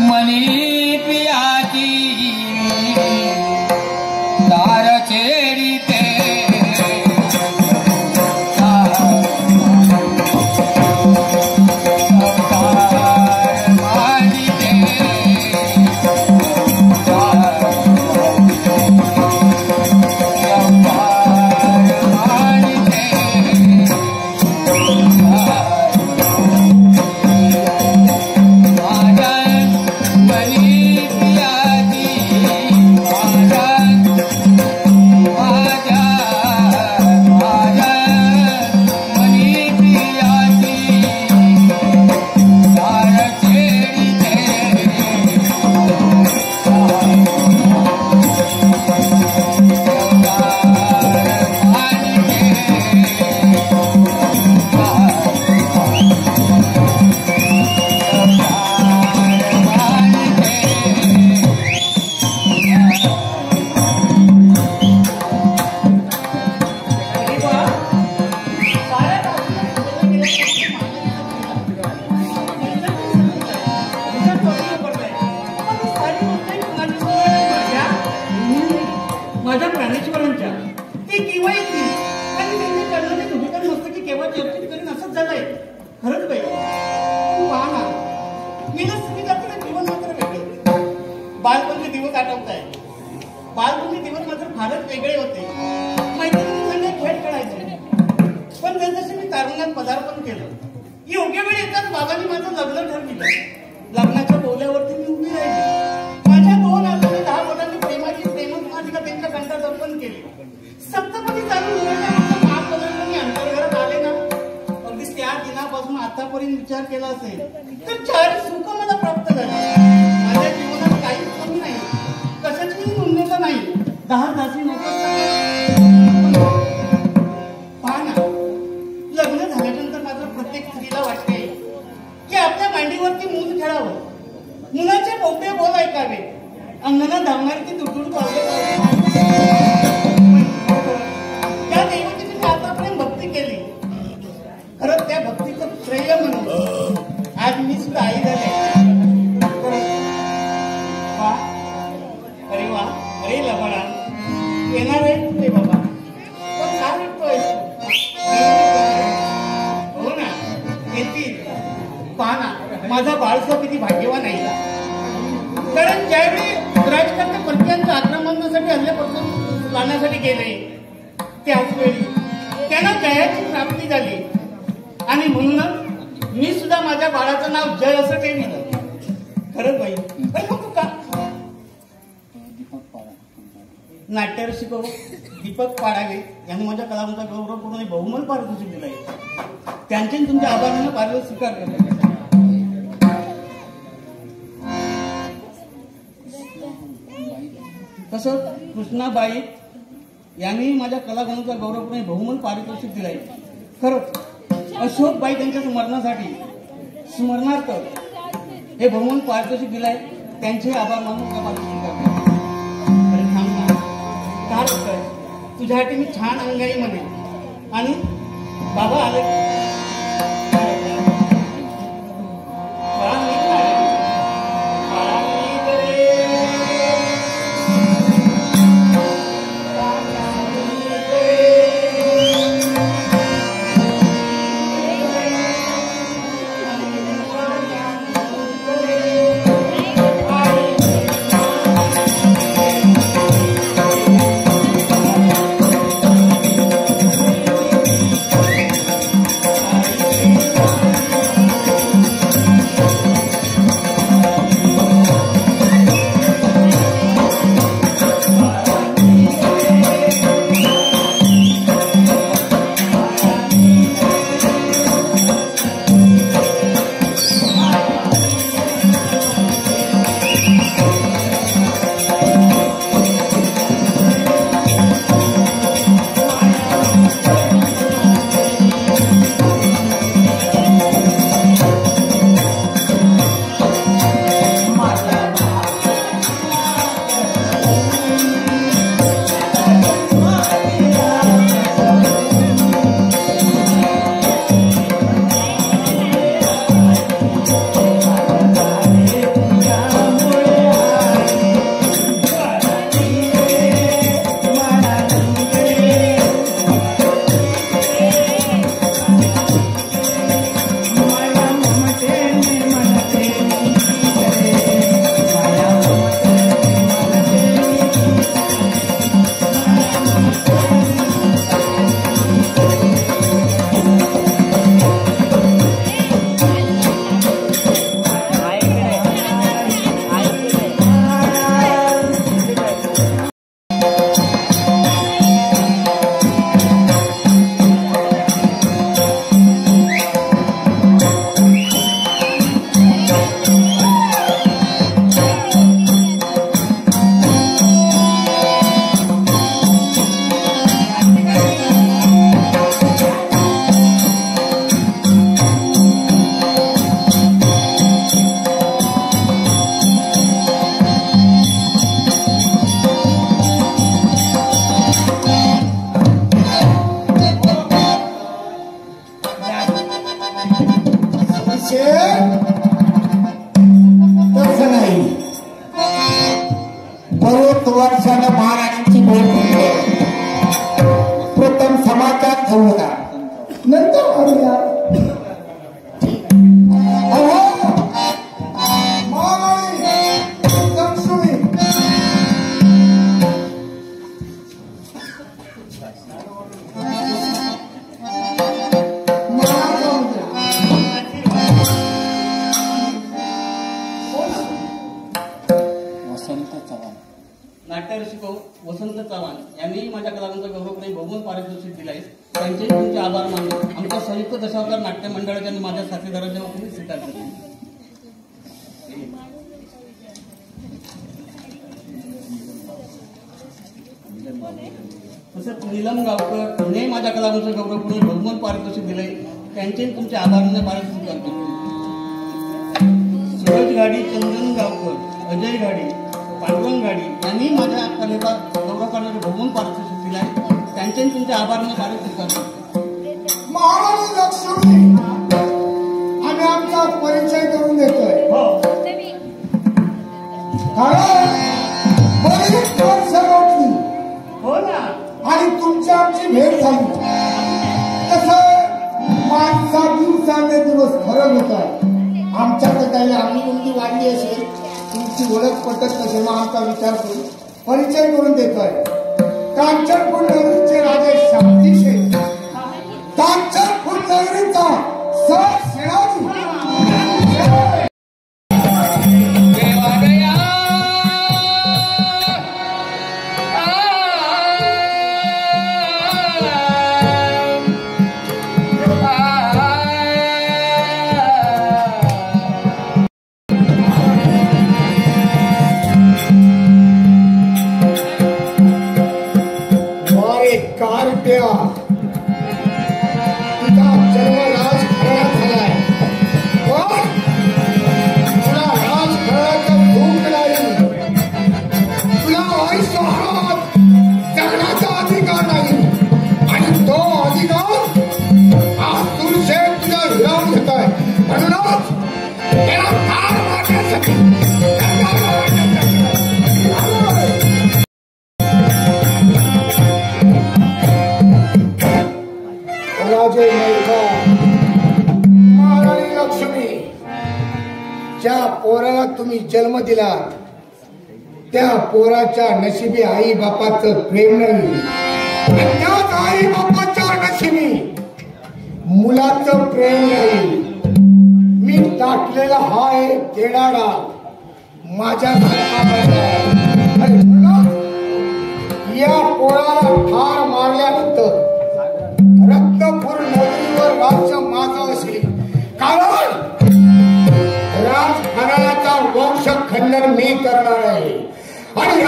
मनी पियाची तार छेड़ीते विचार केला असेल तर चार सुख मला प्राप्त झाले. माझ्या जीवनात काहीच कमी नाही, कशाची न्यूनता नाही. 10 दासी नको. पहा ना, लग्न झाल्यानंतर मात्र प्रत्येक स्त्रीला वाटते की आपल्या मांडीवरती मूल खेळावं, मुलाचे बोबडे बोल ऐकावे, अंगणात धावणारी ती तुटून पावले. त्या देवाची मी आतापर्यंत भक्ती केली. खरंच त्या भक्तीचं श्रेय म्हणून आज मी सुद्धा आई झाले. अरे वा, अरे लबाडा, येणार आहे तुझे बाबा, पण काय वाटतोय? हो ना, येतील. पहा ना, माझा बाळसो किती भाग्यवान आहे. कारण ज्यावेळी राजकारणी परक्यांच्या आक्रमणासाठी हल्ल्यापासून लावण्यासाठी गेले, त्याच वेळी त्यांना जयाची प्राप्ती झाली. आणि म्हणूनच मी सुद्धा माझ्या बाळाचं नाव जय असं ठेवलं. खरंच बाई, तू का नाट्यावर शिकव दीपक पाडावे यांनी माझ्या कलावंता गौरव करून बहुमल पारितोषिक दिलंय. त्यांचे तुमच्या आभारानं पारितोषिक स्वीकार केला. तसंच कृष्णाबाई यांनी माझ्या कलागुणाचा गौरव करून बहुमल पारितोषिक दिलंय. खरंच अशोकबाई त्यांच्या स्मरणार्थ हे बहुमूल्य पारितोषिक दिलाय. त्यांचे आभार मानून काय होतंय, तुझ्यासाठी मी छान अंगाई म्हणे. आणि बाबा आले सचिव वसंत चव्हाण यांनी माझ्या कलाकारांचा गौरवपूर्ण बहुमान पारितोषिक दिले आहे. त्यांचे तुमचे आभार मानतो. आमच्या संयुक्त दशावतार नाट्य मंडळाच्या आणि माझ्या साथीदाराच्या वतीने स्वीकार करतो. तसंच नीलम गावकर यांनी माझ्या कलाकारांचा गौरवपूर्ण बहुमान पारितोषिक दिले. त्यांचे तुमचे आभार मानून पारितोषिक करतो. सूरज गाडी, चंदन गावकर, अजय गाडी, पांडुरंग गाडी यांनी माझ्या कलेचा गौरव करणारे बहुमान पारितोषिक दिले आहे. त्यांचे तुमचे आभार मानून पारितोषिक करतो. महाराणी लक्ष्मी आम्ही आमचा परिचय करून देतोय. कारण बरीच वर्ष रोटली हो ना, आणि तुमची आमची भेट झाली. तसं माणसा दिवसाने दिवस फरक होत आहे. आमच्याकडे काही आम्ही मुलगी वाढली असेल, तुमची ओळख पटत नसेल, मग आमचा विचार करून परिचय करून देतोय. कांचनपूर नगरीचे राजे शांती शेठ, कांचनपूर नगरीचा सर शिवाजी. देवा गया मारे कारट्या, तुझा जन्म राजघराण्यात झालाय, पण तुला राजघराण्याचा भूक नाही. तुला आयुष्यभरात जगण्याचा अधिकार नाही. आणि तो अधिकार आज तुळशेत तुझ्या हिरावून घेत आहे. म्हणूनच त्याला ठार मारण्यासाठी राजे महाराणी लक्ष्मी, ज्या पोराला तुम्ही जन्म दिला त्या पोराच्या नशिबी आई बापाचं प्रेम नाही. त्याच आई बापाच्या नशिबी मुलाचं प्रेम नाही. मी टाकलेला हा एक केडाडा माझ्या या पोराला ठार मारल्यानंतर रत्नपूर नगरीवर राज्य माझं असेल. कारण राजघराण्याचा वंश खंडन मी करणार आहे. आणि